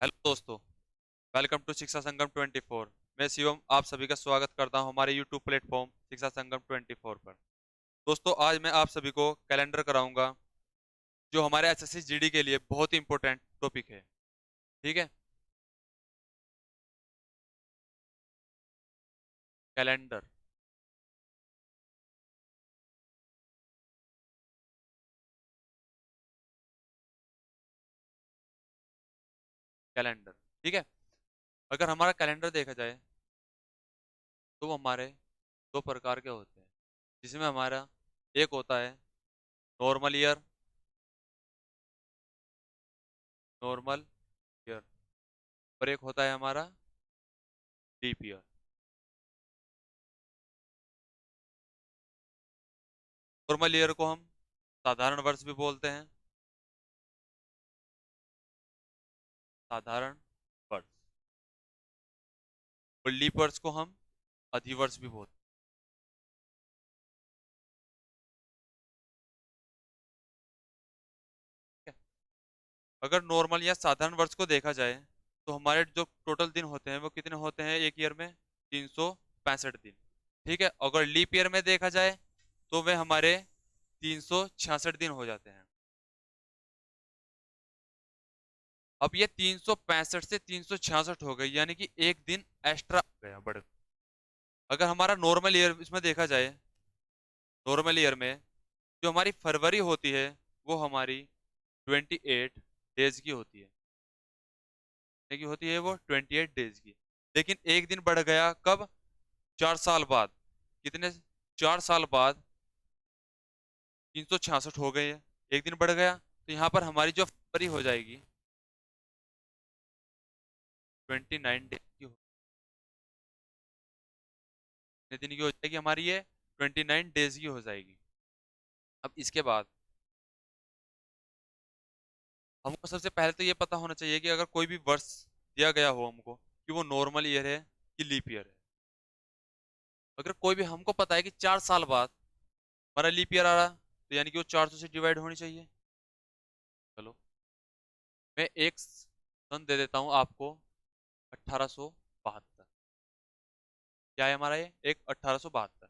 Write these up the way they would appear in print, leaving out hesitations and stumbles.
Hello दोस्तों। Welcome to शिक्षा संगम 24। मैं शिवम आप सभी का स्वागत करता हूं हमारे यूट्यूब प्लेटफॉर्म शिक्षा संगम 24 पर। दोस्तों, आज मैं आप सभी को कैलेंडर कराऊंगा, जो हमारे एसएससी जीडी के लिए बहुत ही इंपॉर्टेंट टॉपिक है। ठीक है। कैलेंडर। कैलेंडर। ठीक है। अगर हमारा कैलेंडर देखा जाए तो वो हमारे दो प्रकार के होते हैं, जिसमें हमारा एक होता है नॉर्मल ईयर। Normal year. और एक होता है हमारा लीप ईयर। नॉर्मल ईयर को हम साधारण वर्ष भी बोलते हैं। साधारण वर्ष। और लीप वर्ष को हम अधिवर्ष भी बोलते हैं। अगर नॉर्मल या साधारण वर्ष को देखा जाए तो हमारे जो टोटल दिन होते हैं वो कितने होते हैं एक ईयर में? 365 दिन। ठीक है। अगर लीप ईयर में देखा जाए तो वे हमारे 366 दिन हो जाते हैं। अब ये 365 से 366 हो गई, यानी कि एक दिन एक्स्ट्रा हो गया, बढ़। अगर हमारा नॉर्मल ईयर इसमें देखा जाए, नॉर्मल ईयर में जो हमारी फरवरी होती है वो हमारी 28 डेज की होती है। की होती है वो 28 डेज की। लेकिन एक दिन बढ़ गया, कब? 4 साल बाद। कितने? 4 साल बाद 366 हो गए हैं। एक दिन बढ़ गया, तो यहाँ पर हमारी जो फरवरी हो जाएगी 29 डेज की कितने दिन की हो जाएगी हमारी? ये 29 डेज की हो जाएगी। अब इसके बाद हमको सबसे पहले तो ये पता होना चाहिए कि अगर कोई भी वर्ष दिया गया हो हमको, कि वो नॉर्मल ईयर है कि लीप ईयर है। अगर कोई भी हमको पता है कि 4 साल बाद हमारा लीप ईयर आ रहा, तो यानी कि वो 400 से डिवाइड होनी चाहिए। चलो, मैं एक सन दे देता हूँ आपको, 1872। क्या है हमारा? ये एक 1872।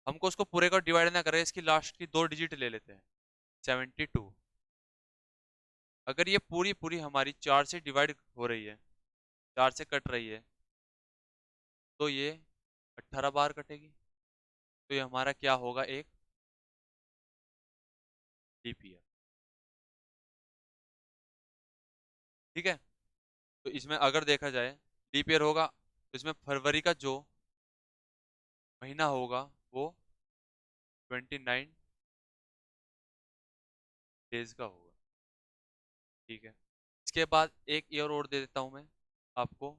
हमको उसको पूरे का डिवाइड ना करें, इसकी लास्ट की दो डिजिट ले लेते हैं, 72। अगर ये पूरी पूरी हमारी 4 से डिवाइड हो रही है, 4 से कट रही है, तो ये 18 बार कटेगी। तो ये हमारा क्या होगा? एक लीप ईयर। ठीक है। तो इसमें अगर देखा जाए लीप ईयर होगा, तो इसमें फरवरी का जो महीना होगा वो 29 डेज का होगा। ठीक है। इसके बाद एक ईयर और दे देता हूं मैं आपको,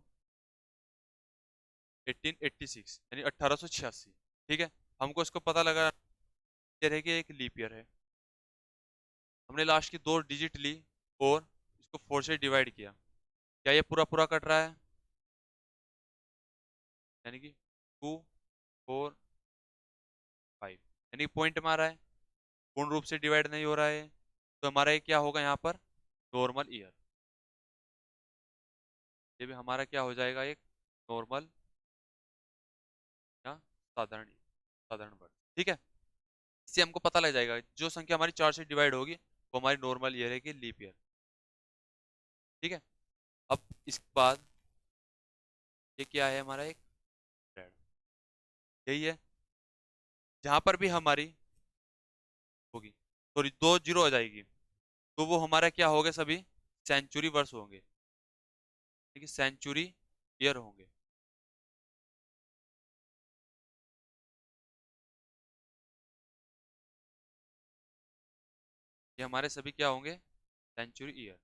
1886 यानी 1886। ठीक है। हमको इसको पता लगा ईयर है कि एक लीप ईयर है। हमने लास्ट की दो डिजिट ली और इसको 4 से डिवाइड किया। क्या ये पूरा पूरा कट रहा है? यानी कि 2, 4, 5, यानी कि पॉइंट में आ रहा है, पूर्ण रूप से डिवाइड नहीं हो रहा है। तो हमारा ये क्या होगा यहाँ पर? Normal year. ये भी हमारा क्या हो जाएगा? एक नॉर्मल या साधारण, साधारण वर्ष। ठीक है। इससे हमको पता लग जाएगा जो संख्या हमारी 4 से डिवाइड होगी वो हमारी नॉर्मल ईयर है कि लीप ईयर। ठीक है। अब इसके बाद ये क्या है हमारा? एक थ्रेड। यही है। जहां पर भी हमारी होगी, सॉरी, 2 जीरो आ जाएगी, तो वो हमारा क्या होंगे? सभी सेंचुरी वर्ष होंगे। ठीक है, सेंचुरी ईयर होंगे। ये हमारे सभी क्या होंगे? Century year.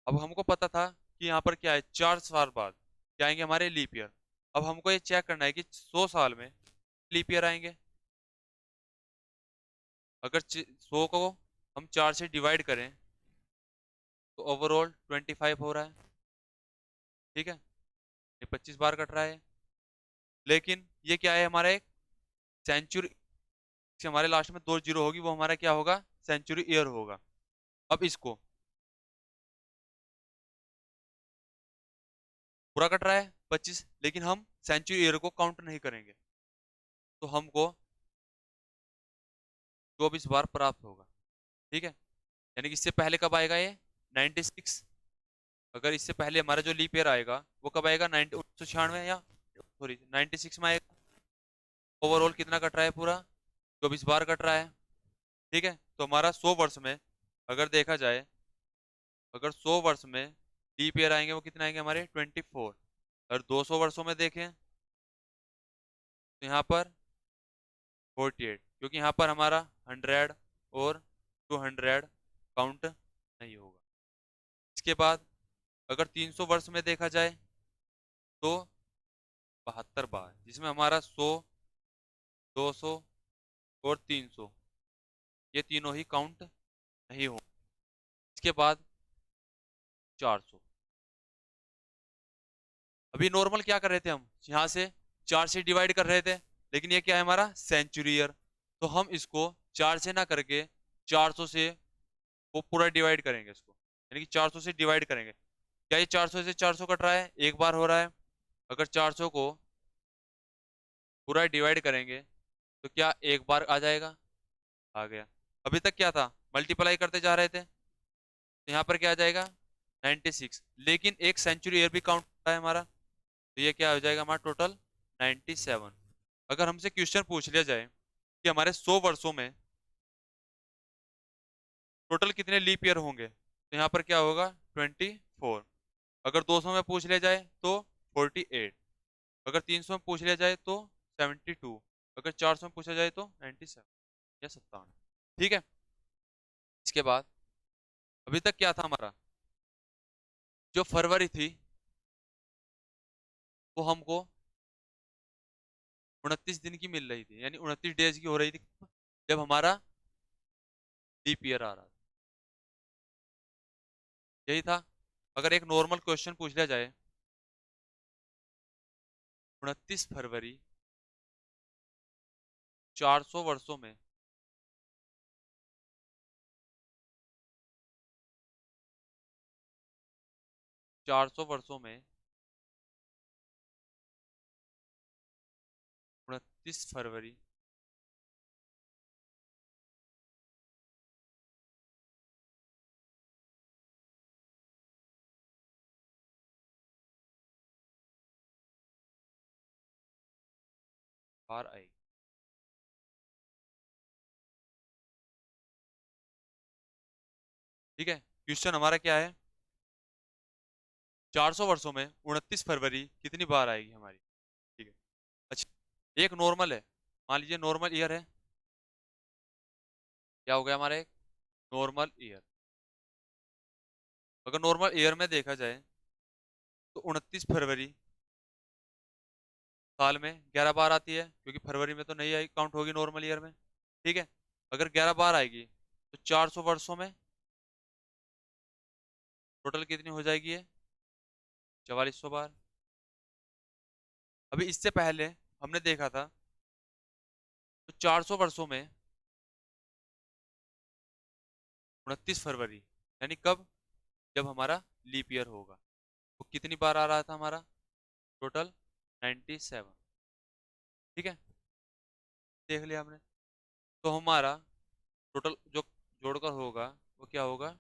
अब हमको पता था कि यहाँ पर क्या है, 4 साल बाद क्या आएंगे? हमारे लीप ईयर। अब हमको ये चेक करना है कि 100 साल में लीप ईयर आएंगे। अगर 100 को हम 4 से डिवाइड करें तो ओवरऑल 25 हो रहा है। ठीक है। ये 25 बार कट रहा है। लेकिन ये क्या है हमारा? एक सेंचुरी। हमारे लास्ट में 2 जीरो होगी, वो हमारा क्या होगा? सेंचुरी ईयर होगा। अब इसको पूरा कट रहा है 25, लेकिन हम सेंचुरी ईयर को काउंट नहीं करेंगे, तो हमको 24 बार प्राप्त होगा। ठीक है, यानी कि इससे पहले कब आएगा ये 96। अगर इससे पहले हमारा जो लीप ईयर आएगा वो कब आएगा 1996 या सॉरी 96 में आएगा। ओवरऑल कितना कट रहा है पूरा 24 बार कट रहा है। ठीक है, तो हमारा 100 वर्ष में अगर देखा जाए, अगर 100 वर्ष में लीप ईयर आएंगे वो कितने आएंगे हमारे 24। अगर 200 वर्षों में देखें तो यहाँ पर 48, क्योंकि यहाँ पर हमारा 100 और 200 काउंट नहीं होगा। इसके बाद अगर 300 वर्ष में देखा जाए तो 72 बार, जिसमें हमारा 100, 200 और 300 ये तीनों ही काउंट नहीं होंगे। इसके बाद 400। अभी नॉर्मल क्या कर रहे थे हम, यहाँ से 4 से डिवाइड कर रहे थे, लेकिन ये क्या है हमारा सेंचुरी ईयर, तो हम इसको 4 से ना करके 400 से वो पूरा डिवाइड करेंगे इसको, यानी कि 400 से डिवाइड करेंगे। क्या ये 400 से 400 कट रहा है, एक बार हो रहा है। अगर 400 को पूरा डिवाइड करेंगे तो क्या एक बार आ जाएगा, आ गया। अभी तक क्या था, मल्टीप्लाई करते जा रहे थे, तो यहाँ पर क्या आ जाएगा 96, लेकिन एक सेंचुरी ईयर भी काउंट होता है हमारा, तो ये क्या हो जाएगा हमारा टोटल 97। अगर हमसे क्वेश्चन पूछ लिया जाए कि हमारे 100 वर्षों में टोटल कितने लीप ईयर होंगे, तो यहाँ पर क्या होगा 24। अगर 200 में पूछ लिया जाए तो 48। अगर 300 में पूछ लिया जाए तो 72। अगर 400 में पूछा जाए तो 97 या 57। ठीक है, इसके बाद अभी तक क्या था हमारा, जो फरवरी थी वो हमको 29 दिन की मिल रही थी, यानी 29 डेज की हो रही थी जब हमारा लीप ईयर आ रहा था। यही था। अगर एक नॉर्मल क्वेश्चन पूछ लिया जाए 29 फरवरी 400 वर्षों में 400 वर्षों में 29 फरवरी बार आएगी। ठीक है, क्वेश्चन हमारा क्या है, 400 वर्षों में 29 फरवरी कितनी बार आएगी हमारी। ठीक है, अच्छा एक नॉर्मल है, मान लीजिए नॉर्मल ईयर है, क्या हो गया हमारा एक नॉर्मल ईयर। अगर नॉर्मल ईयर में देखा जाए तो 29 फरवरी साल में 11 बार आती है, क्योंकि फरवरी में तो नहीं आई काउंट होगी नॉर्मल ईयर में। ठीक है, अगर 11 बार आएगी तो 400 वर्षों में टोटल कितनी हो जाएगी ये 4400 बार। अभी इससे पहले हमने देखा था तो 400 वर्षों में 29 फरवरी, यानी कब, जब हमारा लीप ईयर होगा, वो कितनी बार आ रहा था हमारा टोटल 97। ठीक है, देख लिया हमने। तो हमारा टोटल जो जोड़कर होगा वो क्या होगा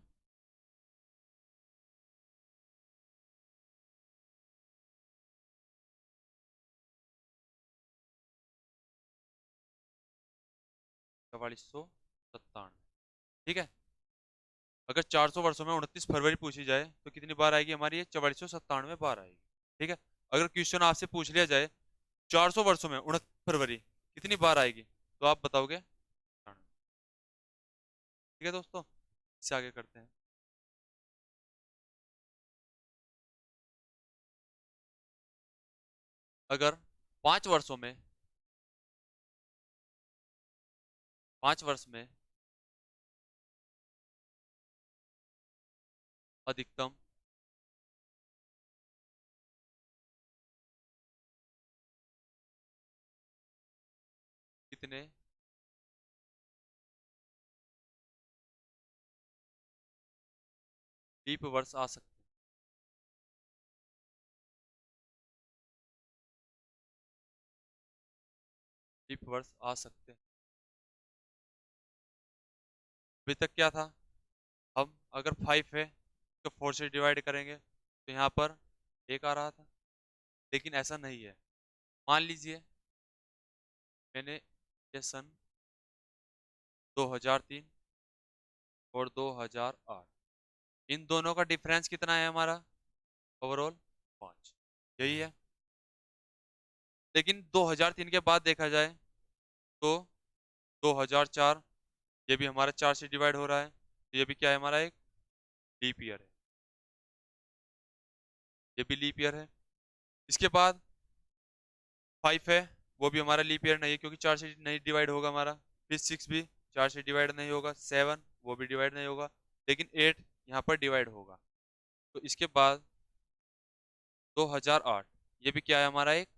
4497। ठीक है, अगर 400 वर्षों में 29 फरवरी पूछी जाए तो कितनी बार आएगी हमारी ये 4497 बार आएगी। ठीक है, अगर क्वेश्चन आपसे पूछ लिया जाए 400 वर्षों में 29 फरवरी कितनी बार आएगी, तो आप बताओगे। ठीक है दोस्तों, इससे आगे करते हैं। अगर 5 वर्षों में 5 वर्ष में अधिकतम कितने लीप वर्ष आ सकते हैं, लीप वर्ष आ सकते हैं। अभी तक क्या था, हम अगर 5 है तो 4 से डिवाइड करेंगे तो यहाँ पर 1 आ रहा था, लेकिन ऐसा नहीं है। मान लीजिए मैंने ये सन 2003 और 2008, इन दोनों का डिफरेंस कितना है हमारा, ओवरऑल 5, यही है। लेकिन 2003 के बाद देखा जाए तो 2004, ये भी हमारा 4 से डिवाइड हो रहा है, तो ये भी क्या है, हमारा एक लीप ईयर है, ये भी लीप ईयर है। इसके बाद 5 है, वो भी हमारा लीप ईयर नहीं है क्योंकि 4 से नहीं डिवाइड होगा हमारा। फिर 6 भी 4 से डिवाइड नहीं होगा, 7 वो भी डिवाइड नहीं होगा, लेकिन 8 यहाँ पर डिवाइड होगा। तो इसके बाद 2008, ये भी क्या है, हमारा एक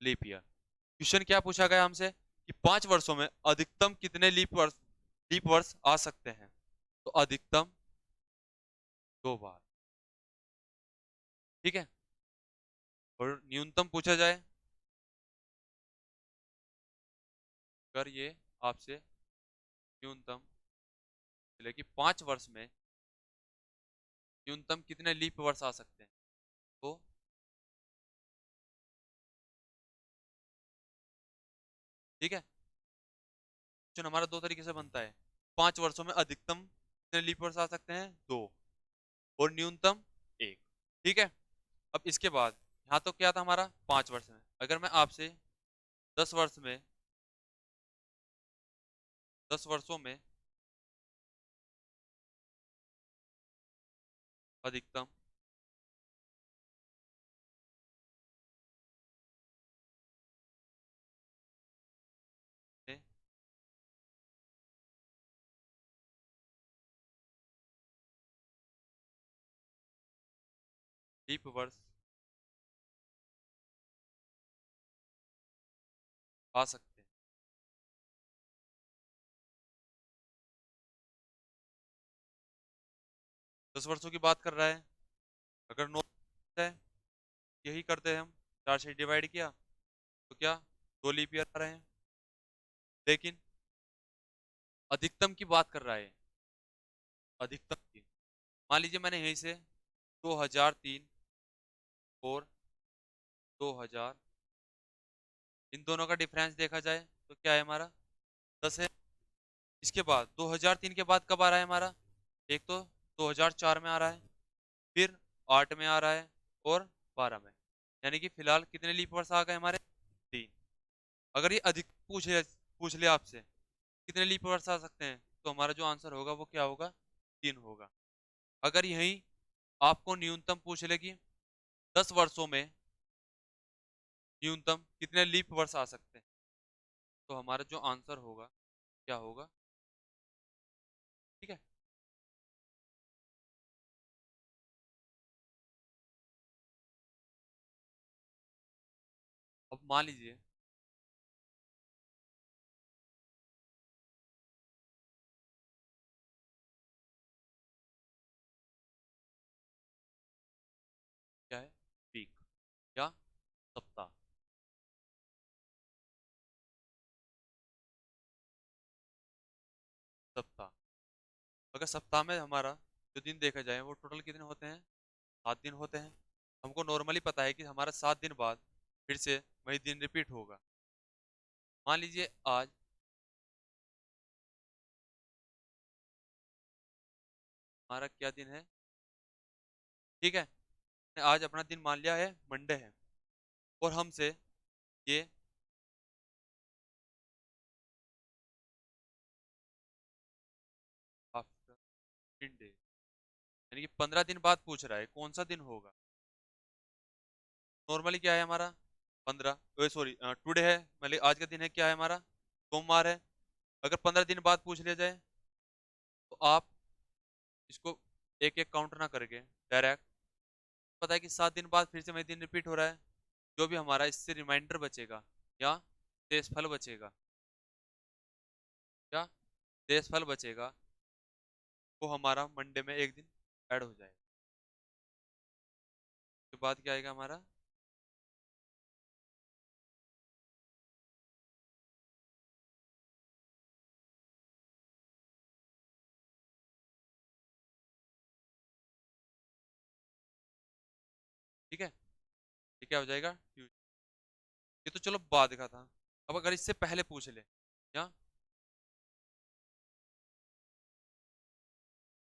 लीप ईयर। क्वेश्चन क्या पूछा गया हमसे कि 5 वर्षों में अधिकतम कितने लीप वर्ष आ सकते हैं, तो अधिकतम 2 बार, ठीक है। और न्यूनतम पूछा जाए, अगर ये आपसे न्यूनतम चले कि 5 वर्ष में न्यूनतम कितने लीप वर्ष आ सकते हैं, तो ठीक है, क्वेश्चन हमारा 2 तरीके से बनता है। 5 वर्षों में अधिकतम कितने लीप वर्ष आ सकते हैं, 2, और न्यूनतम 1, ठीक है। अब इसके बाद यहाँ तो क्या था हमारा 5 वर्ष में, अगर मैं आपसे 10 वर्ष में 10 वर्षों में अधिकतम लीप वर्ष आ सकते हैं, 10 वर्षों की बात कर रहा है। अगर 9 है, यही करते हैं हम, 4 से डिवाइड किया तो क्या 2 लीप ईयर आ रहे हैं। लेकिन अधिकतम की बात कर रहा है, अधिकतम की, मान लीजिए मैंने यहीं से 2003 और 2000, इन दोनों का डिफरेंस देखा जाए तो क्या है हमारा 10 है। इसके बाद 2003 के बाद कब आ रहा है हमारा, एक तो 2004 में आ रहा है, फिर 8 में आ रहा है, और 12 में, यानी कि फिलहाल कितने लीप वर्ष आ गए हमारे, 3। अगर ये अधिक पूछ ले आपसे कितने लीप वर्ष आ सकते हैं, तो हमारा जो आंसर होगा वो क्या होगा, 3 होगा। अगर यही आपको न्यूनतम पूछ ले कि 10 वर्षों में न्यूनतम कितने लीप वर्ष आ सकते हैं, तो हमारा जो आंसर होगा क्या होगा, ठीक है। अब मान लीजिए क्या है, वीक या सप्ताह, सप्ताह। अगर सप्ताह में हमारा जो दिन देखा जाए वो टोटल कितने होते हैं, 7 दिन होते हैं। हमको नॉर्मली पता है कि हमारा 7 दिन बाद फिर से वही दिन रिपीट होगा। मान लीजिए आज हमारा क्या दिन है, ठीक है, आज अपना दिन मान लिया है मंडे है, और हमसे ये आफ्टर 15 डेज, यानी कि 15 दिन बाद पूछ रहा है कौन सा दिन होगा। नॉर्मली क्या है हमारा 15, सॉरी टुडे है, मतलब आज का दिन है, क्या है हमारा सोमवार है। अगर 15 दिन बाद पूछ लिया जाए तो आप इसको एक एक काउंट ना करके डायरेक्ट, पता है कि 7 दिन बाद फिर से वही दिन रिपीट हो रहा है, जो भी हमारा इससे रिमाइंडर बचेगा या शेषफल बचेगा, क्या शेषफल बचेगा, वो हमारा मंडे में एक दिन ऐड हो जाएगा। उसके बाद क्या आएगा हमारा, ये क्या हो जाएगा ट्यूजडे। ये तो चलो बाद का था। अब अगर इससे पहले पूछ ले, या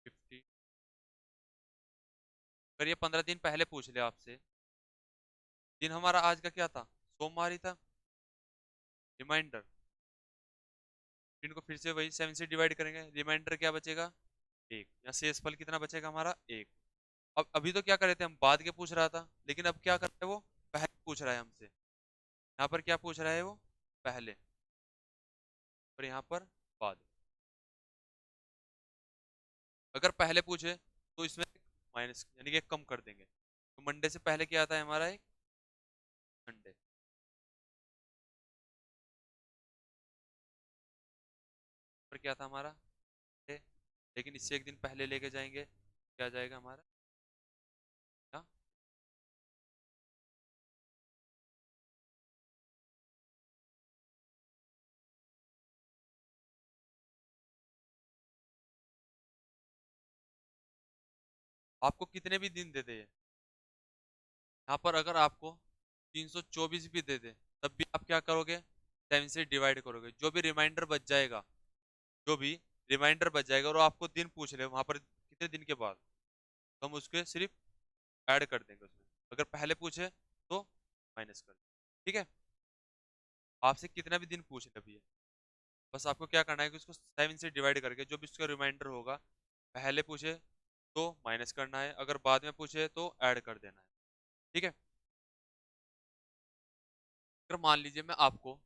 50, अगर ये 15 दिन पहले पूछ ले आपसे, दिन हमारा आज का क्या था, सोमवार ही था, रिमाइंडर, इनको फिर से वही 7 से डिवाइड करेंगे, रिमाइंडर क्या बचेगा, एक, या शेषफल कितना बचेगा हमारा, एक। अब अभी तो क्या कर रहे थे हम, बाद के पूछ रहा था, लेकिन अब क्या कर रहा है वो, पहले पूछ रहा है हमसे। यहाँ पर क्या पूछ रहा है वो, पहले, और यहाँ पर बाद। अगर पहले पूछे तो इसमें माइनस यानी कि एक कम कर देंगे, तो मंडे से पहले क्या आता है हमारा, एक मंडे, पर क्या था हमारा Monday, लेकिन इससे एक दिन पहले लेके जाएंगे, क्या आ जाएगा हमारा, क्या, आपको कितने भी दिन दे दे, यहाँ पर अगर आपको 324 भी दे दे, तब भी आप क्या करोगे, 7 से डिवाइड करोगे, जो भी रिमाइंडर बच जाएगा, जो भी रिमाइंडर बच जाएगा, और आपको दिन पूछ ले वहां पर कितने दिन के बाद, तो हम उसके सिर्फ ऐड कर देंगे उसमें, अगर पहले पूछे तो माइनस कर देंगे, ठीक है। आपसे कितना भी दिन पूछ ले भैया, बस आपको क्या करना है कि उसको 7 से डिवाइड करके जो भी उसका रिमाइंडर होगा, पहले पूछे तो माइनस करना है, अगर बाद में पूछे तो ऐड कर देना है, ठीक है। अगर मान लीजिए मैं आपको,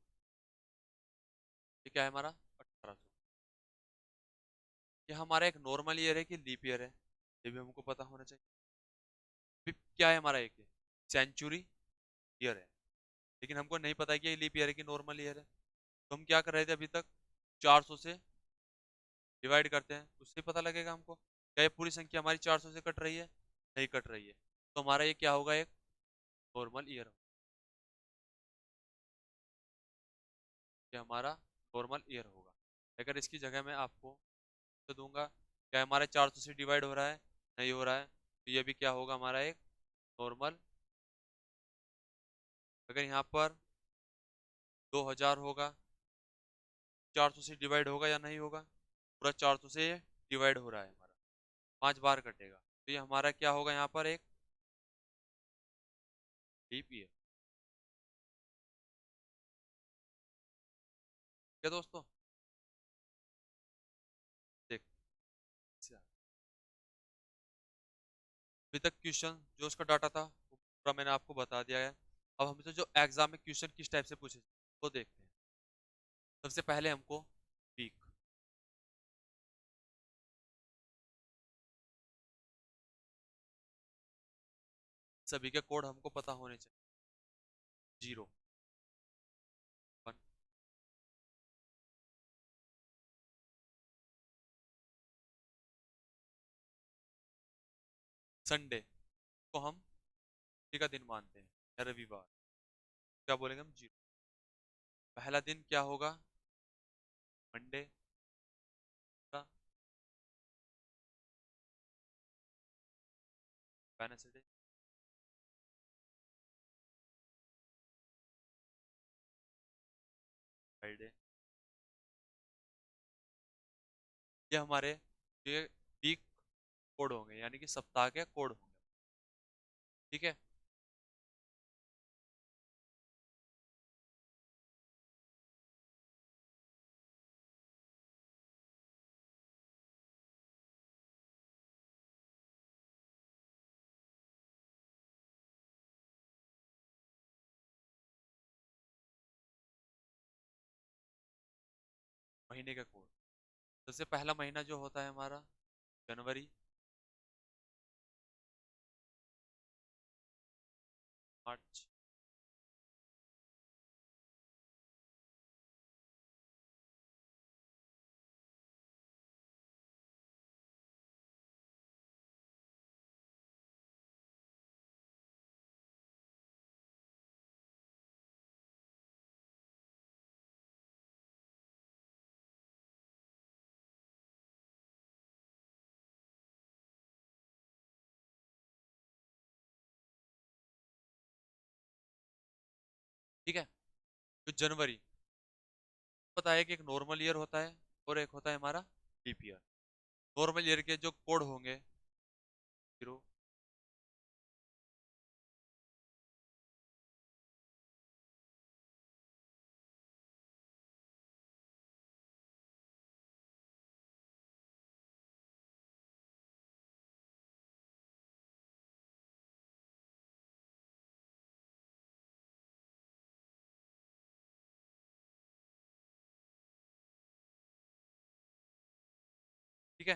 ये क्या है हमारा 1800, ये हमारा एक नॉर्मल ईयर है कि लीप ईयर है, ये भी हमको पता होना चाहिए। अभी क्या है हमारा, एक सेंचुरी ईयर है, लेकिन हमको नहीं पता है कि ये लीप ईयर है कि नॉर्मल ईयर है, तो हम क्या कर रहे थे अभी तक, 400 से डिवाइड करते हैं, उससे पता लगेगा हमको क्या ये पूरी संख्या हमारी 400 से कट रही है, नहीं कट रही है, तो हमारा ये क्या होगा, एक नॉर्मल ईयर, ये हमारा नॉर्मल ईयर होगा। अगर इसकी जगह मैं आपको तो दूंगा, क्या हमारा 400 से डिवाइड हो रहा है, नहीं हो रहा है, तो ये भी क्या होगा हमारा, एक नॉर्मल। अगर यहाँ पर 2000 होगा, 400 से डिवाइड होगा या नहीं होगा, पूरा 400 से डिवाइड हो रहा है हमारा, 5 बार कटेगा, तो ये हमारा क्या होगा यहाँ पर, एक लीप ईयर। क्या दोस्तों, देख, अभी तक क्वेश्चन जो उसका डाटा था वो पूरा मैंने आपको बता दिया है। अब हमसे जो एग्जाम में क्वेश्चन किस टाइप से पूछे वो देखते हैं। सबसे पहले हमको वीक, सभी के कोड हमको पता होने चाहिए, 0, 1, संडे को हम छुट्टी का दिन मानते हैं, या रविवार, क्या बोलेंगे हम, 0। पहला दिन क्या होगा, मंडे का, वेडनेसडे, फ्राइडे, ये हमारे ये वीक कोड होंगे, यानी कि सप्ताह के कोड होंगे, ठीक है। महीने का कोड, सबसे पहला महीना जो होता है हमारा जनवरी, मार्च, ठीक है। तो जनवरी, पता है कि एक नॉर्मल ईयर होता है और एक होता है हमारा लीप ईयर। नॉर्मल ईयर के जो कोड होंगे 0, ठीक है।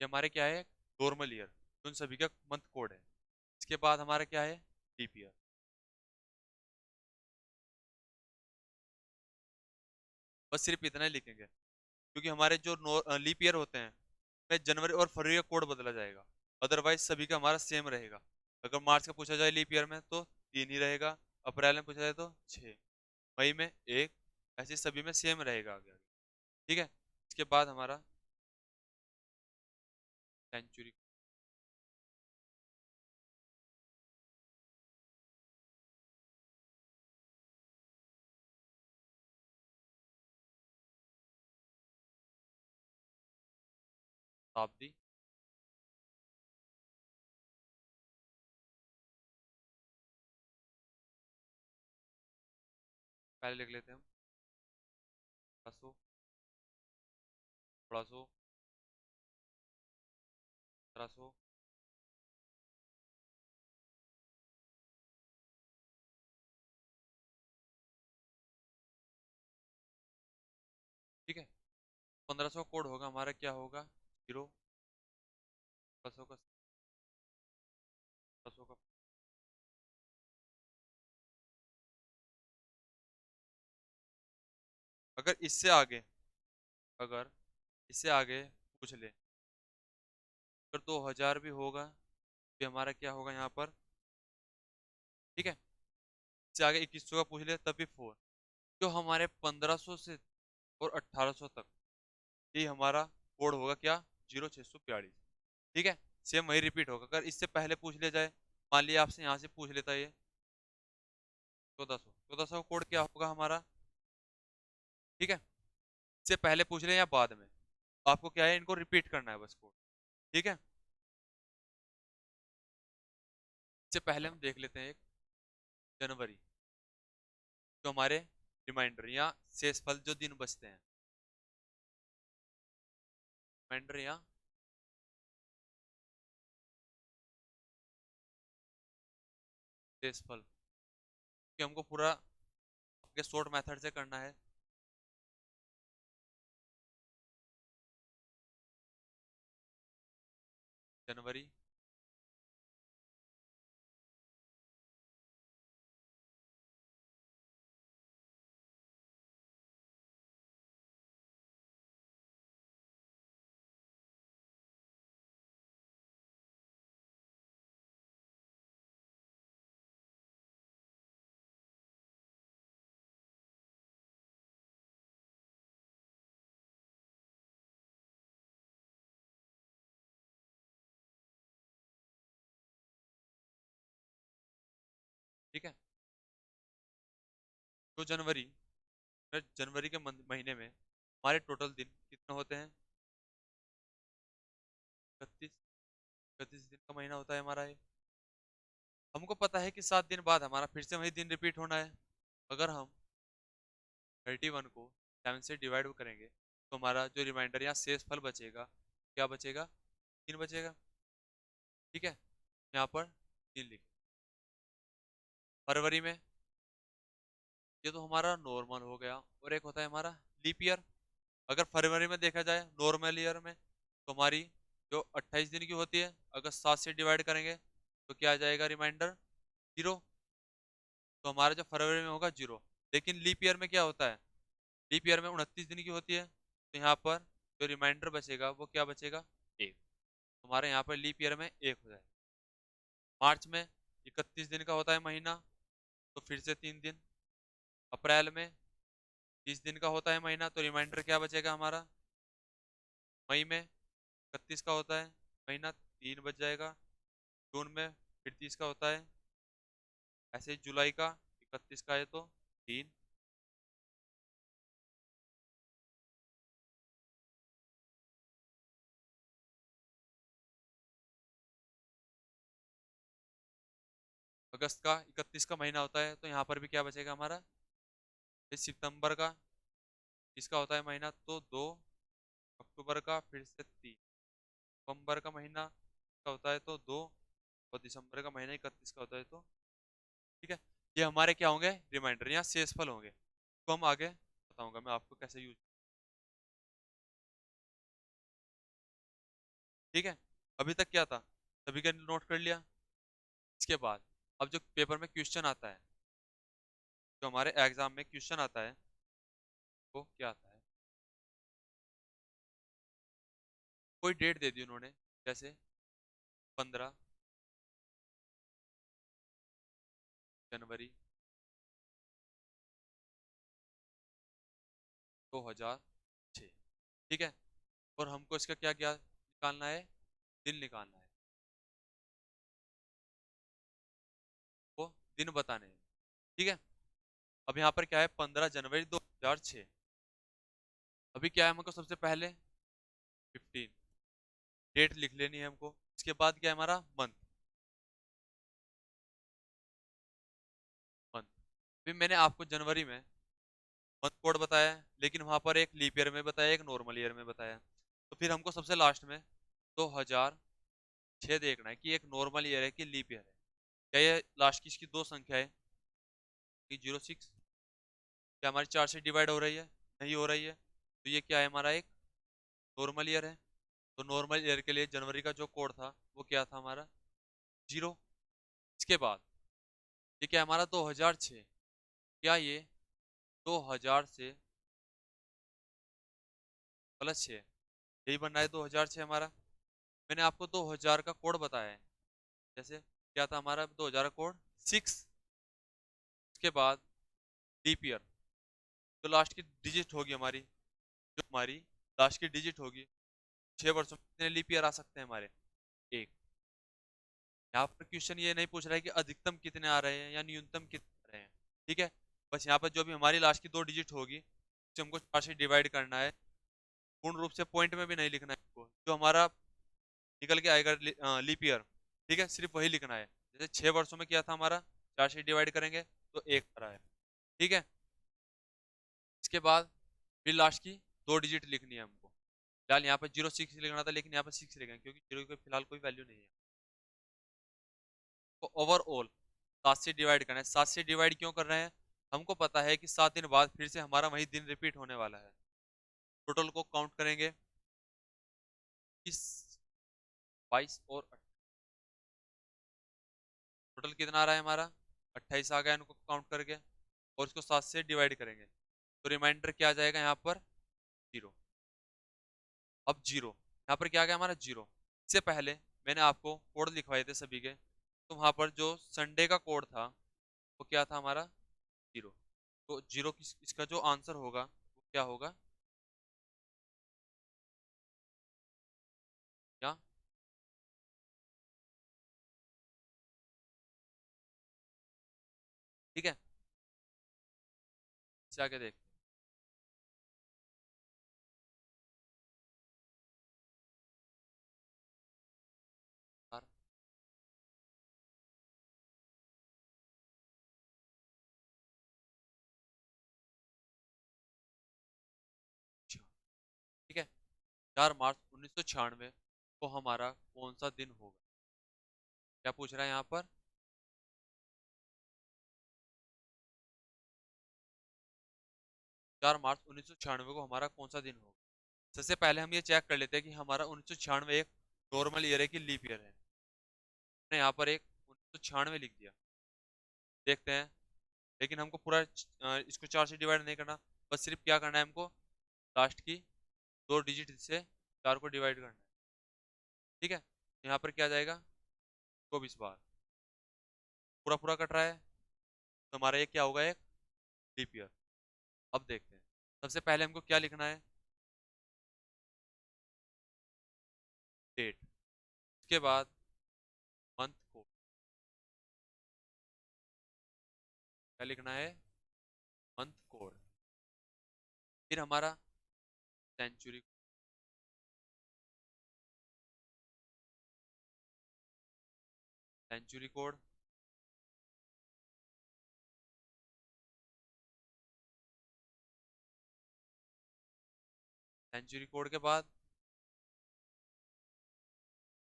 ये हमारे क्या है, नॉर्मल ईयर, उन सभी का मंथ कोड है। इसके बाद हमारा क्या है, लीप ईयर। बस सिर्फ इतना ही लिखेंगे, क्योंकि हमारे जो लीप ईयर होते हैं में जनवरी और फरवरी का कोड बदला जाएगा, अदरवाइज सभी का हमारा सेम रहेगा। अगर मार्च का पूछा जाए लीप ईयर में तो 3 ही रहेगा, अप्रैल में पूछा जाए तो 6, मई में 1, ऐसे सभी में सेम रहेगा आगे आगे। ठीक है। इसके बाद हमारा सेंचुरी, शताब्दी, पहले लिख लेते हैं हम, 1600, 1600, 1700, ठीक है। 1500 कोड होगा हमारा, क्या होगा, 0, 1600 का, 1600 का। अगर इससे आगे, अगर इससे आगे पूछ ले, अगर 2000 भी होगा तो हमारा क्या होगा यहाँ पर, ठीक है। इससे आगे 2100 का पूछ ले तब भी 4। जो हमारे 1500 से और 1800 तक, ये हमारा कोड होगा क्या, 0642। ठीक है। सेम वही रिपीट होगा। अगर इससे पहले पूछ लिया जाए, मान लिया आपसे यहाँ से पूछ लेता है ये 1400, 1400 कोड क्या होगा हमारा, ठीक है। इससे पहले पूछ ले या बाद में, आपको क्या है, इनको रिपीट करना है बस कोड। ठीक है। इससे पहले हम देख लेते हैं एक जनवरी, जो हमारे रिमाइंडर या शेषफल जो दिन बचते हैं, रिमाइंडर या शेषफल, कि हमको पूरा आपके शॉर्ट मेथड से करना है। जनवरी, ठीक है। तो जनवरी, जनवरी के महीने में हमारे टोटल दिन कितने होते हैं, 31, 31 दिन का महीना होता है हमारा ये। हमको पता है कि 7 दिन बाद हमारा फिर से वही दिन रिपीट होना है। अगर हम 31 को 7 से डिवाइड करेंगे तो हमारा जो रिमाइंडर या शेष फल बचेगा, क्या बचेगा, 3 बचेगा। ठीक है। यहाँ पर 3 लिख। फरवरी में, ये तो हमारा नॉर्मल हो गया, और एक होता है हमारा लीप ईयर। अगर फरवरी में देखा जाए नॉर्मल ईयर में, तो हमारी जो 28 दिन की होती है, अगर 7 से डिवाइड करेंगे तो क्या आ जाएगा, रिमाइंडर 0। तो हमारा जो फरवरी में होगा 0। लेकिन लीप ईयर में क्या होता है, लीप ईयर में 29 दिन की होती है, तो यहाँ पर जो रिमाइंडर बचेगा वो क्या बचेगा, 1। हमारे यहाँ पर लीप ईयर में 1 हो जाए। मार्च में 31 दिन का होता है महीना, तो फिर से 3 दिन। अप्रैल में 30 दिन का होता है महीना, तो रिमाइंडर क्या बचेगा हमारा, मई में 31 का होता है महीना, 3 बच जाएगा। जून में फिर 30 का होता है, ऐसे ही जुलाई का 31 का है तो 3, अगस्त का 31 का महीना होता है तो यहाँ पर भी क्या बचेगा हमारा, फिर सितंबर का इसका होता है महीना तो 2, अक्टूबर का फिर से 3, नवंबर का महीना का होता है तो 2, और दिसंबर का महीना 31 का होता है तो, ठीक है। ये हमारे क्या होंगे, रिमाइंडर या शेषफल होंगे, तो हम आगे बताऊंगा मैं आपको कैसे यूज, ठीक है। अभी तक क्या था, सभी का नोट कर लिया। इसके बाद अब जो पेपर में क्वेश्चन आता है, जो हमारे एग्जाम में क्वेश्चन आता है वो क्या आता है, कोई डेट दे दी उन्होंने, जैसे 15 जनवरी 2006, ठीक है। और हमको इसका क्या क्या निकालना है, दिन निकालना है, वो दिन बताने हैं, ठीक है। अब यहाँ पर क्या है, 15 जनवरी 2006, अभी क्या है हमको सबसे पहले 15 डेट लिख लेनी है हमको। इसके बाद क्या है हमारा मंथ, मंथ फिर मैंने आपको जनवरी में मंथ कोड बताया है, लेकिन वहां पर एक लीप ईयर में बताया, एक नॉर्मल ईयर में बताया, तो फिर हमको सबसे लास्ट में 2006 देखना है कि एक नॉर्मल ईयर है कि लीप ईयर है। क्या ये लास्ट की इसकी दो संख्या है कि 06, क्या हमारी 4 से डिवाइड हो रही है, नहीं हो रही है, तो ये क्या है हमारा एक नॉर्मल ईयर है। तो नॉर्मल ईयर के लिए जनवरी का जो कोड था वो क्या था हमारा 0। इसके बाद ये क्या है हमारा 2006, क्या ये 2000 से +6, यही बनना है 2006 हमारा। मैंने आपको 2000 का कोड बताया है, जैसे क्या था हमारा 2000 का कोड 6, उसके बाद लीप ईयर, तो लास्ट की डिजिट होगी हमारी, जो हमारी लास्ट की डिजिट होगी, 6 वर्षों में कितने लीप ईयर आ सकते हैं हमारे, एक। यहाँ पर क्वेश्चन ये नहीं पूछ रहा है कि अधिकतम कितने आ रहे हैं या न्यूनतम कितने आ रहे हैं, ठीक है। बस यहाँ पर जो भी हमारी लास्ट की दो डिजिट होगी उसे हमको 4 से डिवाइड करना है, पूर्ण रूप से पॉइंट में भी नहीं लिखना है हमको, जो हमारा निकल के आएगा लीप ईयर, ठीक है, सिर्फ वही लिखना है। जैसे 6 वर्षों में किया था हमारा, 4 से डिवाइड करेंगे तो एक आ रहा है, ठीक है। इसके बाद फिर लास्ट की दो डिजिट लिखनी है हमको, फिलहाल यहाँ पर 06 लिखना था लेकिन यहाँ पर 6 लिखेंगे क्योंकि 0 की फिलहाल कोई वैल्यू नहीं है। तो ओवरऑल 7 से डिवाइड करना है, 7 से डिवाइड क्यों कर रहे हैं, हमको पता है कि 7 दिन बाद फिर से हमारा वही दिन रिपीट होने वाला है। टोटल को काउंट करेंगे, 20, 22 और टोटल कितना आ रहा है हमारा 28 आ गया इनको काउंट करके, और इसको 7 से डिवाइड करेंगे तो रिमाइंडर क्या आ जाएगा यहाँ पर 0। अब 0 यहाँ पर क्या आ गया हमारा 0। इससे पहले मैंने आपको कोड लिखवाए थे सभी के, तो वहां पर जो संडे का कोड था वो क्या था हमारा 0। तो 0 इसका जो आंसर होगा वो क्या होगा, क्या, ठीक है। इससे आगे देखते हैं। अच्छा, ठीक है। 4 मार्च 1996 को हमारा कौन सा दिन होगा, क्या पूछ रहा है यहाँ पर, 4 मार्च 1996 को हमारा कौन सा दिन होगा। सबसे पहले हम ये चेक कर लेते हैं कि हमारा 1996 एक नॉर्मल ईयर है कि लीप ईयर है। मैंने यहाँ पर एक 1996 लिख दिया, देखते हैं। लेकिन हमको पूरा इसको 4 से डिवाइड नहीं करना, बस सिर्फ क्या करना है हमको, लास्ट की दो डिजिट से 4 को डिवाइड करना है, ठीक है। यहाँ पर क्या आ जाएगा 24 बार, पूरा पूरा कट रहा है, तो हमारा ये क्या होगा, एक लीप ईयर। अब देखते हैं, सबसे पहले हमको क्या लिखना है, डेट, उसके बाद मंथ को, क्या लिखना है, मंथ कोड। फिर हमारा century, century code, century code के बाद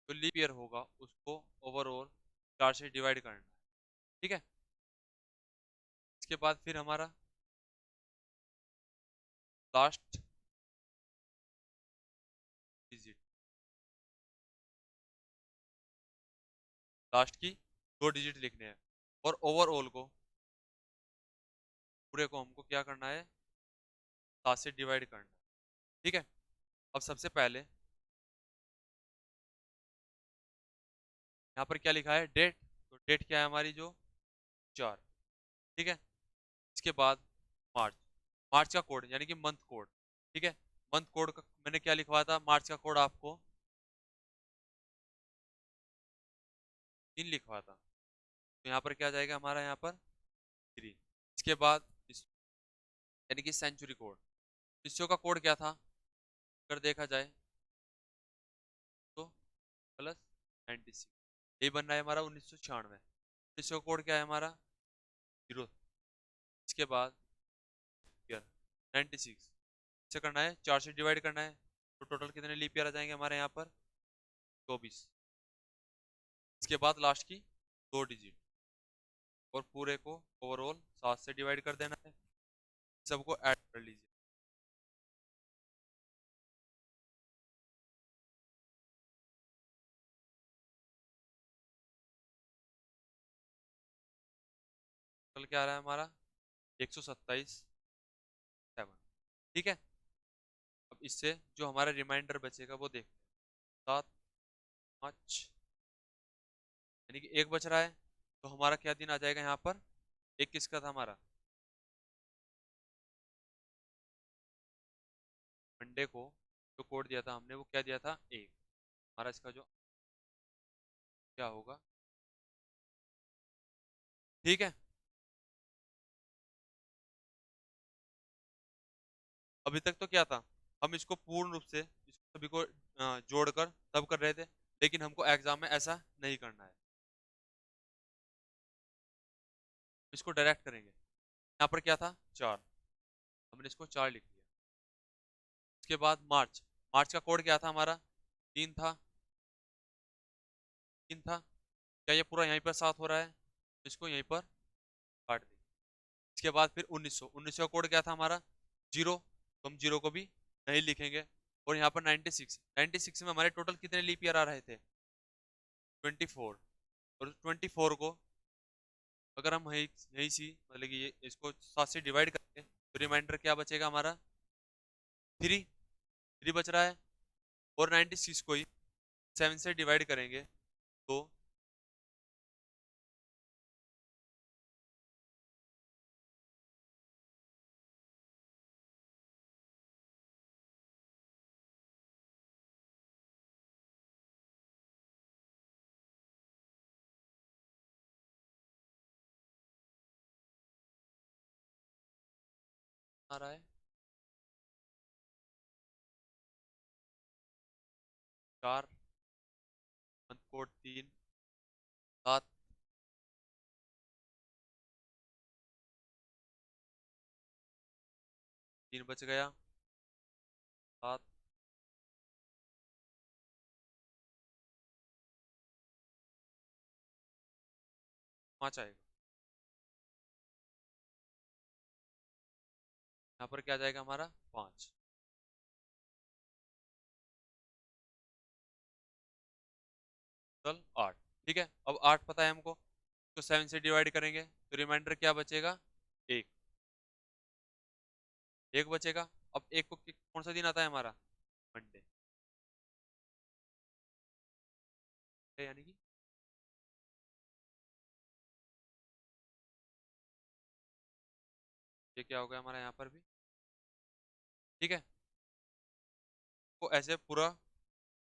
जो लीप ईयर होगा उसको ओवरऑल 4 से डिवाइड करना है, ठीक है। इसके बाद फिर हमारा लास्ट डिजिट, लास्ट की 2 डिजिट लिखने हैं, और ओवरऑल को, पूरे को हमको क्या करना है, 7 से डिवाइड करना है, ठीक है। अब सबसे पहले यहाँ पर क्या लिखा है, डेट, तो डेट क्या है हमारी, जो 4, ठीक है। इसके बाद मार्च, मार्च का कोड यानी कि मंथ कोड, ठीक है। मंथ कोड का मैंने क्या लिखवाया था, मार्च का कोड आपको 3 लिखवा था, तो यहाँ पर क्या आ जाएगा हमारा, यहाँ पर 3। इसके बाद यानी कि सेंचुरी कोड, विश्व का कोड क्या था, अगर देखा जाए तो +96, यही बन रहा है हमारा 1996। विश्व का कोड क्या है हमारा, 0। इसके बाद ईयर 96 से करना है, 4 से डिवाइड करना है, तो टोटल कितने लीप ईयर आ जाएंगे हमारे यहाँ पर, 24। इसके बाद लास्ट की 2 डिजिट, और पूरे को ओवरऑल 7 से डिवाइड कर देना है, सबको ऐड कर लीजिए। टोटल क्या आ रहा है हमारा, 127, ठीक है। अब इससे जो हमारा रिमाइंडर बचेगा वो देखते हैं, 7, 5, यानी कि एक बच रहा है, तो हमारा क्या दिन आ जाएगा यहाँ पर, एक किसका था हमारा, मंडे को जो कोड दिया था हमने वो क्या दिया था, एक, हमारा इसका जो क्या होगा, ठीक है। अभी तक तो क्या था, हम इसको पूर्ण रूप से इसको सभी को जोड़कर तब कर रहे थे, लेकिन हमको एग्जाम में ऐसा नहीं करना है, इसको डायरेक्ट करेंगे। यहाँ पर क्या था, 4, हमने इसको 4 लिख लिया। उसके बाद मार्च, मार्च का कोड क्या था हमारा, 3 था, 3 था। क्या ये पूरा यहीं पर साथ हो रहा है, इसको यहीं पर काट दें। इसके बाद फिर 1900, 1900 का कोड क्या था हमारा, 0, तो हम 0 को भी नहीं लिखेंगे। और यहाँ पर 96, 96 में हमारे टोटल कितने लीप ईयर आ रहे थे, 24, और 24 को अगर हम यही यही सी मतलब कि ये इसको 7 से डिवाइड करेंगे, तो रिमाइंडर क्या बचेगा हमारा, 3, 3 बच रहा है। और 96 को ही 7 से डिवाइड करेंगे, तो आ रहा है 4, मंथ कोड 3, 7, 3 बच गया, 7, 5 आएगा। यहाँ पर क्या जाएगा हमारा, 5, टोटल 8, ठीक है। अब 8 पता है हमको, तो 7 से डिवाइड करेंगे, तो रिमाइंडर क्या बचेगा, 1, 1 बचेगा। अब एक को कौन सा दिन आता है हमारा, मंडे, यानी कि ये क्या हो गया हमारा यहाँ पर भी, ठीक है। को ऐसे पूरा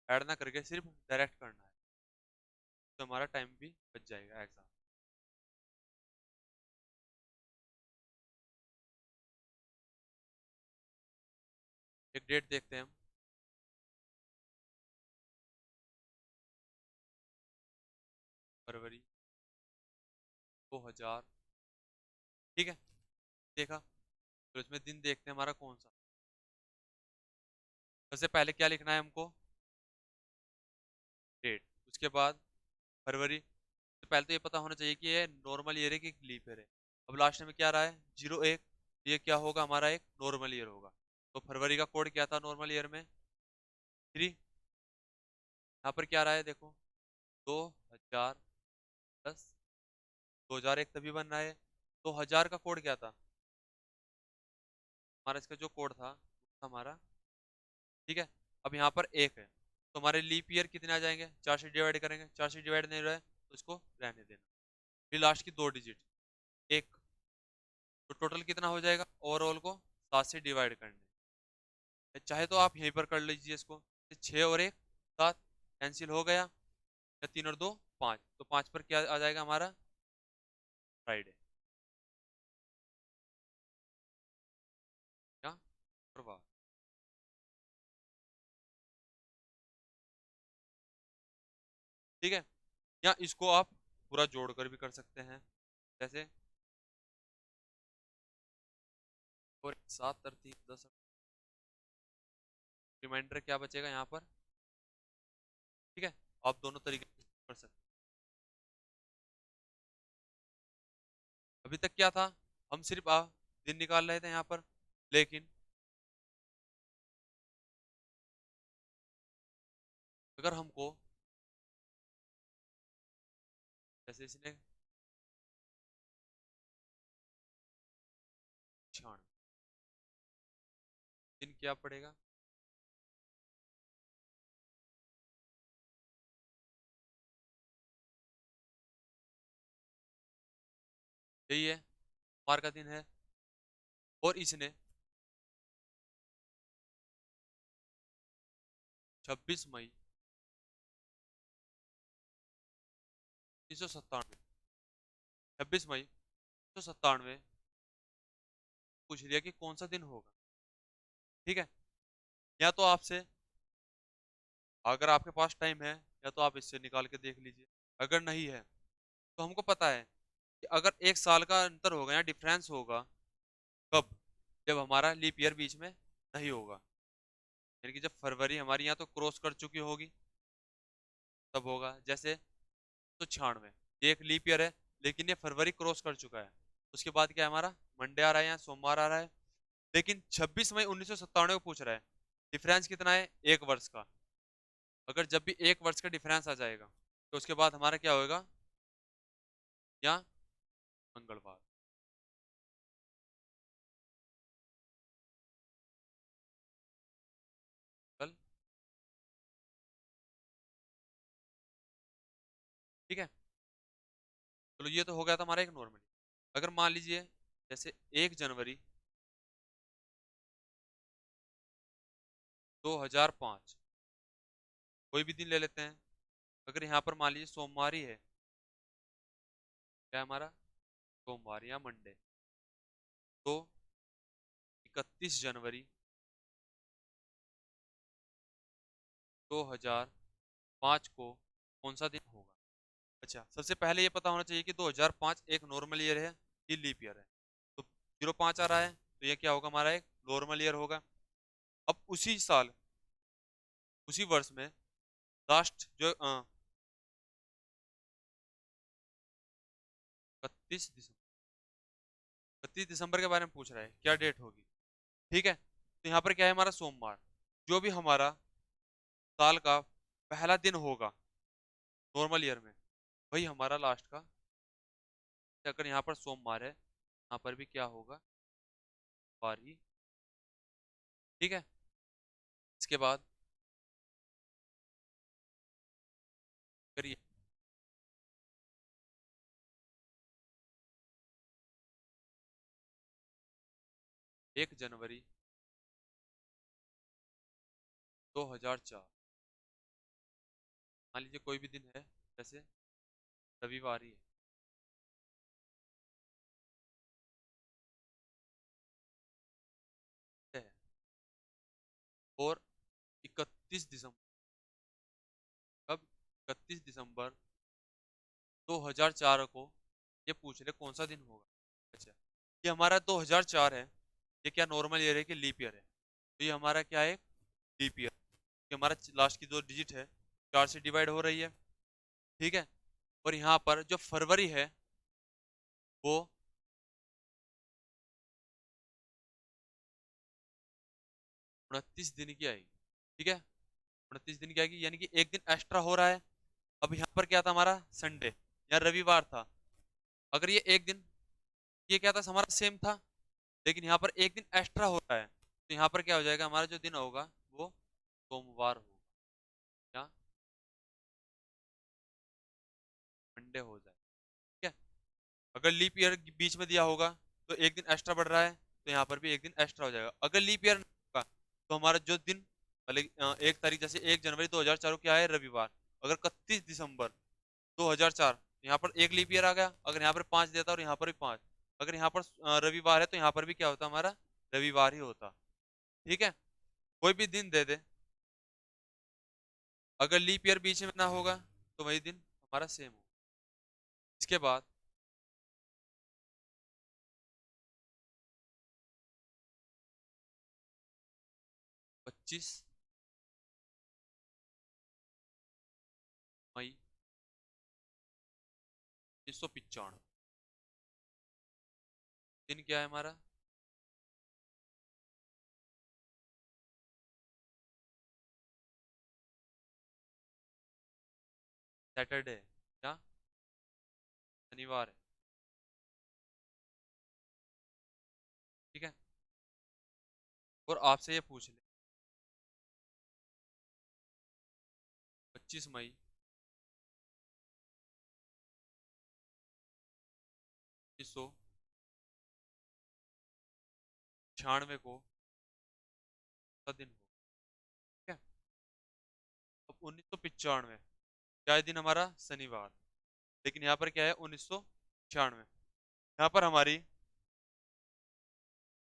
ऐड ना करके सिर्फ डायरेक्ट करना है, तो हमारा टाइम भी बच जाएगा एग्जाम। एक डेट देखते हैं हम, फरवरी 2000, ठीक है, देखा। तो इसमें दिन देखते हैं हमारा कौन सा। सबसे पहले क्या लिखना है हमको, डेट। उसके बाद फरवरी, तो पहले तो ये पता होना चाहिए कि ये नॉर्मल ईयर है कि लीप ईयर है। अब लास्ट में क्या रहा है, 01, ये क्या होगा हमारा, एक नॉर्मल ईयर होगा। तो फरवरी का कोड क्या था नॉर्मल ईयर में, 3। यहाँ पर क्या रहा है देखो, 2010, 2001 तभी बन रहा है। 2000 का कोड क्या था हमारा, इसका जो कोड था वो था हमारा, ठीक है। अब यहाँ पर एक है, तो हमारे लीप ईयर कितने आ जाएंगे, 4 से डिवाइड करेंगे, 4 से डिवाइड नहीं रहा है तो इसको रहने देना। फिर लास्ट की 2 डिजिट, एक, तो टोटल कितना हो जाएगा ओवरऑल को 7 से डिवाइड करने। चाहे तो आप यहीं पर कर लीजिए इसको, 6 और 1 7, कैंसिल हो गया, या 3 और 2 5, तो 5 पर क्या आ जाएगा हमारा, फ्राइडे। क्या, शुक्रवार। ठीक है, या इसको आप पूरा जोड़कर भी कर सकते हैं, जैसे, और 7 और 3 10, रिमाइंडर क्या बचेगा यहाँ पर, ठीक है। आप दोनों तरीके से कर सकते हैं। अभी तक क्या था, हम सिर्फ दिन निकाल रहे थे यहाँ पर, लेकिन अगर हमको, जैसे इसने 96 दिन क्या पड़ेगा, यही है, सोमवार का दिन है, और इसने 26 मई 1997, 26 मई 1997 पूछ लिया कि कौन सा दिन होगा, ठीक है। या तो आपसे, अगर आपके पास टाइम है, या तो आप इससे निकाल के देख लीजिए। अगर नहीं है तो हमको पता है कि अगर 1 साल का अंतर होगा या डिफरेंस होगा, कब, जब हमारा लीप ईयर बीच में नहीं होगा, यानी कि जब फरवरी हमारी यहाँ तो क्रॉस कर चुकी होगी, तब होगा। जैसे तो 96, ये एक लीप ईयर है, लेकिन ये फरवरी क्रॉस कर चुका है। उसके बाद क्या है हमारा, मंडे आ रहा है या सोमवार आ रहा है, लेकिन 26 मई 1997 को पूछ रहा है, डिफरेंस कितना है, 1 वर्ष का। अगर जब भी 1 वर्ष का डिफरेंस आ जाएगा, तो उसके बाद हमारा क्या होगा, या मंगलवार। कल, ठीक है। चलो ये तो हो गया था हमारा एक नॉर्मली। अगर मान लीजिए जैसे 1 जनवरी 2005, कोई भी दिन ले लेते हैं। अगर यहाँ पर मान लीजिए सोमवार ही है, क्या है हमारा, सोमवार या मंडे, तो 31 जनवरी 2005 को कौन सा दिन होगा। अच्छा, सबसे पहले ये पता होना चाहिए कि 2005 एक नॉर्मल ईयर है कि लीप ईयर है। तो 05 आ रहा है, तो ये क्या होगा हमारा, एक नॉर्मल ईयर होगा। अब उसी साल, उसी वर्ष में लास्ट जो 31 दिसंबर, 31 दिसंबर के बारे में पूछ रहा है, क्या डेट होगी, ठीक है। तो यहाँ पर क्या है हमारा, सोमवार। जो भी हमारा साल का पहला दिन होगा नॉर्मल ईयर में, वही हमारा लास्ट का। अगर यहाँ पर सोमवार है, यहाँ पर भी क्या होगा, वार ही, ठीक है। इसके बाद करिए, 1 जनवरी 2004, मान लीजिए कोई भी दिन है, जैसे रविवार ही है। और 31 दिसंबर, कब, 31 दिसंबर 2004 को, ये पूछ रहे कौन सा दिन होगा। अच्छा, ये हमारा 2004 है, ये क्या नॉर्मल ईयर है कि लीप ईयर है? तो ये हमारा क्या है, लीप ईयर। कि हमारा लास्ट की 2 डिजिट है 4 से डिवाइड हो रही है, ठीक है। और यहाँ पर जो फरवरी है वो 29 दिन की आएगी, ठीक है। 29 दिन की आएगी, यानी कि एक दिन एक्स्ट्रा हो रहा है। अब यहाँ पर क्या था हमारा, संडे या रविवार था। अगर ये एक दिन, ये क्या था हमारा सेम था, लेकिन यहाँ पर एक दिन एक्स्ट्रा हो रहा है, तो यहाँ पर क्या हो जाएगा, हमारा जो दिन होगा वो सोमवार होगा, या मंडे हो जाएगा, ठीक है। अगर लीप ईयर बीच में दिया होगा तो एक दिन एक्स्ट्रा बढ़ रहा है, तो यहाँ पर भी एक दिन एक्स्ट्रा हो जाएगा। अगर लीप ईयर नहीं होगा तो हमारा जो दिन, 1 तारीख, जैसे 1 जनवरी 2004 को क्या है, रविवार। अगर 31 दिसंबर 2004, यहाँ पर एक लीप ईयर आ गया। अगर यहाँ पर 5 देता और यहाँ पर भी 5, अगर यहाँ पर रविवार है तो यहाँ पर भी क्या होता हमारा, रविवार ही होता, ठीक है। कोई भी दिन दे दे, अगर लीप ईयर बीच में ना होगा तो वही दिन हमारा सेम हो। इसके बाद 25 मई 1995, दिन क्या है हमारा, सैटरडे या शनिवार है, ठीक है। और आपसे ये पूछ ले, 25 मई 1996 को का दिन हो, ठीक है। अब 1995, क्या है दिन हमारा, शनिवार। लेकिन यहाँ पर क्या है, 1996, यहाँ पर हमारी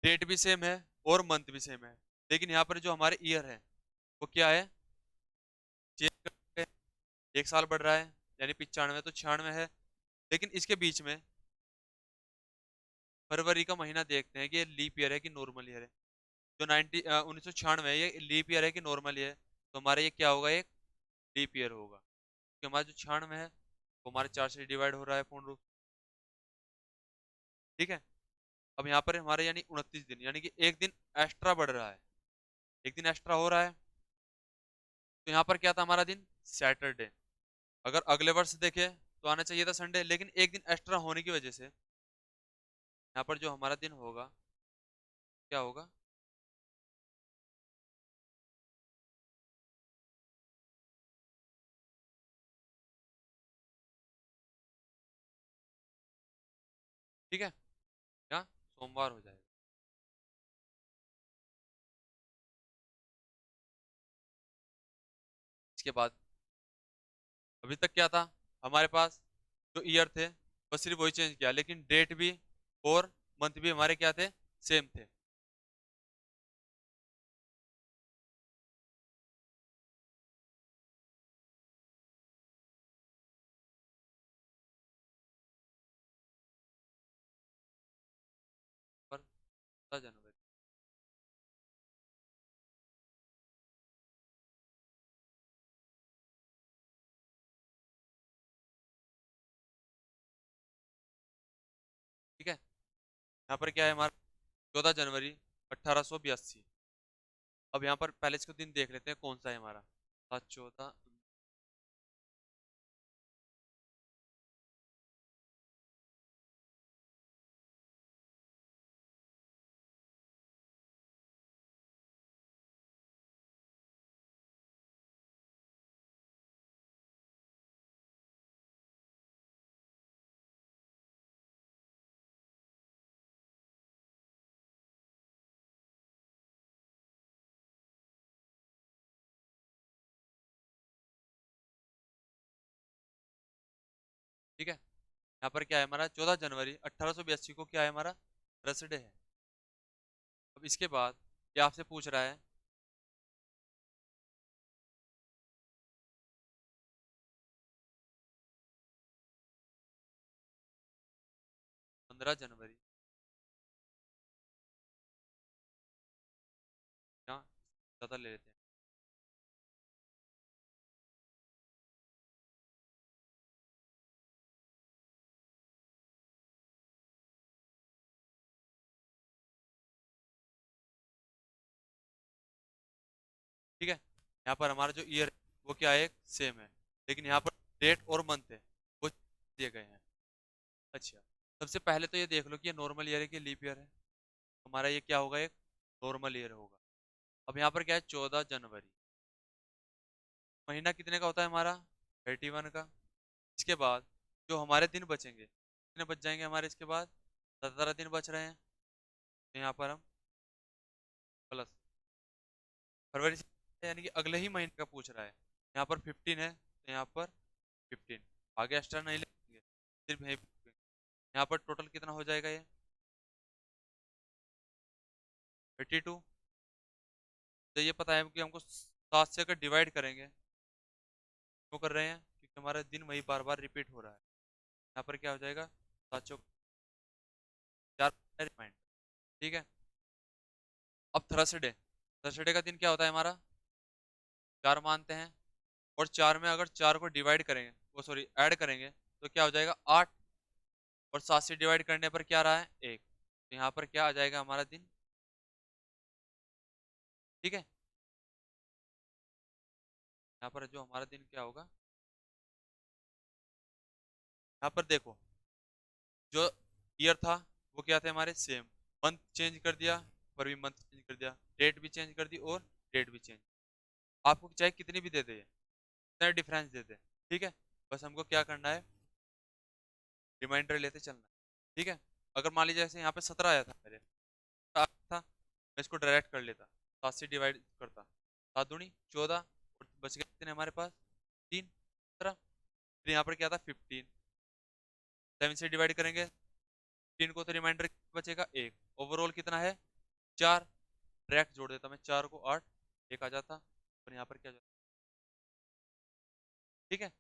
डेट भी सेम है और मंथ भी सेम है। लेकिन यहाँ पर जो हमारे ईयर है वो क्या है, चेंज करते हैं। एक साल बढ़ रहा है, यानी 95 तो 96 है। लेकिन इसके बीच में फरवरी का महीना देखते हैं कि ये लीप ईयर है कि नॉर्मल ईयर है। जो 1996 है, ये लीप ईयर है कि नॉर्मल ईयर है? तो हमारा ये क्या होगा, एक लीप ईयर होगा, क्योंकि हमारा जो 96 है वो हमारे 4 से डिवाइड हो रहा है पूर्ण रूप, ठीक है। अब यहाँ पर हमारे यानी 29 दिन, यानी कि एक दिन एक्स्ट्रा बढ़ रहा है, एक दिन एक्स्ट्रा हो रहा है। तो यहाँ पर क्या था हमारा दिन, सैटरडे। अगर अगले वर्ष देखे तो आना चाहिए था संडे, लेकिन एक दिन एक्स्ट्रा होने की वजह से यहाँ पर जो हमारा दिन होगा क्या होगा, ठीक है, यहाँ सोमवार हो जाएगा। इसके बाद अभी तक क्या था हमारे पास, जो ईयर थे बस सिर्फ वही चेंज किया, लेकिन डेट भी और मंथ भी हमारे क्या थे, सेम थे। पर 14 जनवरी, ठीक है। यहाँ पर क्या है हमारा, 14 जनवरी 1882। अब यहाँ पर पहले इसको दिन देख लेते हैं कौन सा है हमारा, 7 14, ठीक है। यहाँ पर क्या है हमारा, 14 जनवरी 1882 को क्या है हमारा, थर्सडे है। अब इसके बाद ये आपसे पूछ रहा है 15 जनवरी, यहाँ ज़्यादा ले लेते हैं। ठीक है, यहाँ पर हमारा जो ईयर है वो क्या है, सेम है, लेकिन यहाँ पर डेट और मंथ है वो दिए गए हैं। अच्छा, सबसे पहले तो ये देख लो कि ये नॉर्मल ईयर है कि लीप ईयर है। हमारा ये क्या होगा, एक नॉर्मल ईयर होगा। अब यहाँ पर क्या है, 14 जनवरी, महीना कितने का होता है हमारा, 31 का। इसके बाद जो हमारे दिन बचेंगे, कितने बच जाएंगे हमारे इसके बाद, 17 दिन बच रहे हैं। तो यहाँ पर हम प्लस फरवरी से, यानी कि अगले ही महीने का पूछ रहा है। यहाँ पर 15 है तो यहाँ पर 15, आगे एक्स्ट्रा नहीं लेंगे, सिर्फ यही पूछेंगे। यहाँ पर टोटल कितना हो जाएगा ये, 82। तो ये पता है कि हमको 7 से अगर डिवाइड करेंगे, क्यों कर रहे हैं, क्योंकि हमारा दिन वही बार बार रिपीट हो रहा है। यहाँ पर क्या हो जाएगा, 7 चौक 4 रिमाइंड। ठीक है, अब थर्सडे, थर्सडे का दिन क्या होता है हमारा, 4 मानते हैं, और 4 में अगर 4 को डिवाइड करेंगे, वो सॉरी ऐड करेंगे, तो क्या हो जाएगा 8, और 7 से डिवाइड करने पर क्या रहा है 1। तो यहाँ पर क्या आ जाएगा हमारा दिन। ठीक है, यहाँ पर जो हमारा दिन क्या होगा, यहाँ पर देखो जो ईयर था वो क्या थे हमारे सेम, मंथ चेंज कर दिया पर भी मंथ चेंज कर दिया, डेट भी चेंज कर दी और डेट भी चेंज। आपको चाहे कितनी भी दे दे, कितना डिफरेंस दे दे, ठीक है, बस हमको क्या करना है, रिमाइंडर लेते चलना है। ठीक है, अगर मान लीजिए जैसे यहाँ पे 17 आया था मेरे, था मैं इसको डायरेक्ट कर लेता, 7 से डिवाइड करता, 7 दूनी 14, और बच गए कितने हमारे पास, 3, 17। फिर यहाँ पर क्या था 15, 7 से डिवाइड करेंगे 15 को, तो रिमाइंडर बचेगा 1, ओवरऑल कितना है 4, डायरेक्ट जोड़ देता मैं 4 को 8, 1 आ जाता, और यहाँ पर क्या जाता। ठीक है,